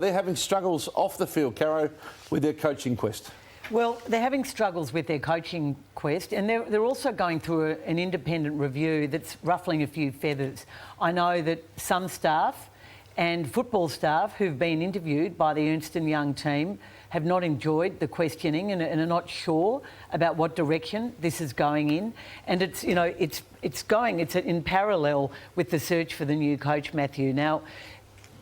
They're having struggles off the field, Caro, with their coaching quest. Well, they're having struggles with their coaching quest, and they're also going through an independent review that's ruffling a few feathers. I know that some staff and football staff who've been interviewed by the Ernst & Young team have not enjoyed the questioning and are not sure about what direction this is going in. And it's in parallel with the search for the new coach, Matthew. Now,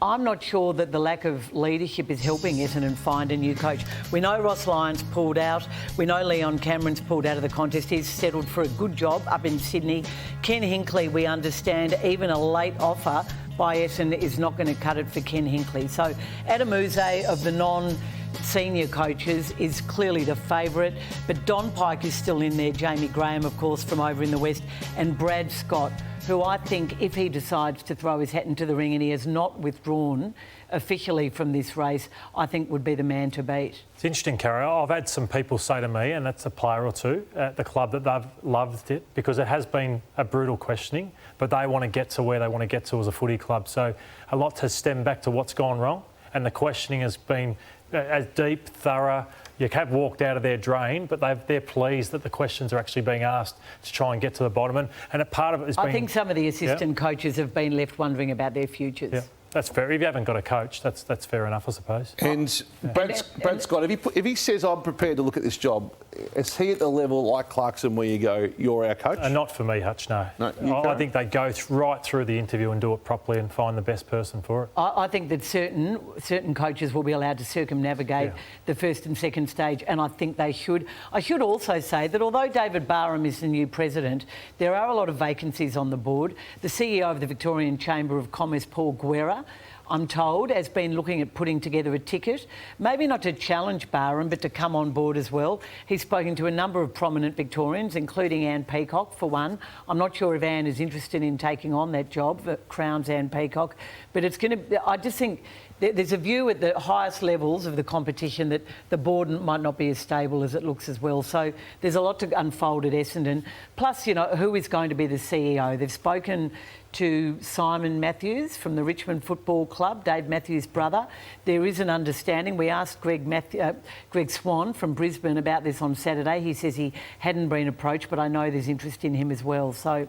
I'm not sure that the lack of leadership is helping Essendon find a new coach. We know Ross Lyons pulled out. We know Leon Cameron's pulled out of the contest. He's settled for a good job up in Sydney. Ken Hinkley, we understand, even a late offer by Essendon is not going to cut it for Ken Hinkley. So Adam Yze of the non-senior coaches is clearly the favourite, but Don Pyke is still in there, Jamie Graham, of course, from over in the West, and Brad Scott, who I think, if he decides to throw his hat into the ring and he has not withdrawn officially from this race, I think would be the man to beat. It's interesting, Caro. I've had some people say to me, and that's a player or two at the club, that they've loved it because it has been a brutal questioning, but they want to get to where they want to get to as a footy club. So a lot has stemmed back to what's gone wrong, and the questioning has been as deep, thorough. You have walked out of their drain, but they're pleased that the questions are actually being asked to try and get to the bottom. And a part of it is I think some of the assistant coaches have been left wondering about their futures. Yeah, that's fair. If you haven't got a coach, that's fair enough, I suppose. And Brad Scott, if he says, I'm prepared to look at this job, is he at the level like Clarkson where you go, you're our coach? Not for me, Hutch, no. I think they go right through the interview and do it properly and find the best person for it. I think that certain coaches will be allowed to circumnavigate the first and second stage, and I think they should. I should also say that although David Barham is the new president, there are a lot of vacancies on the board. The CEO of the Victorian Chamber of Commerce, Paul Guerra, I'm told, has been looking at putting together a ticket, maybe not to challenge Barham, but to come on board as well. He's spoken to a number of prominent Victorians, including Anne Peacock, for one. I'm not sure if Anne is interested in taking on that job that crowns Anne Peacock, but it's going to... I just think there's a view at the highest levels of the competition that the board might not be as stable as it looks as well. So there's a lot to unfold at Essendon. Plus, who is going to be the CEO? They've spoken to Simon Matthews from the Richmond Football Club, Dave Matthews' brother. There is an understanding. We asked Greg Swan from Brisbane about this on Saturday. He says he hadn't been approached, but I know there's interest in him as well. So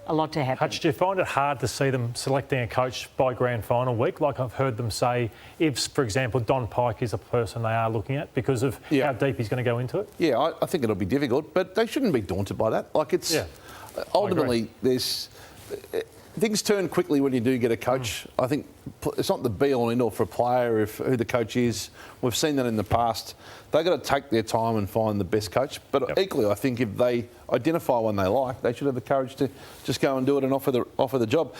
a lot to happen. Hutch, do you find it hard to see them selecting a coach by grand final week? Like I've heard them say, if, for example, Don Pyke is a person they are looking at because of how deep he's going to go into it? Yeah, I think it'll be difficult, but they shouldn't be daunted by that. Like ultimately, things turn quickly when you do get a coach. I think it's not the be-all and end-all for a player who the coach is. We've seen that in the past. They've got to take their time and find the best coach. But equally, I think if they identify one they like, they should have the courage to just go and do it and offer the job.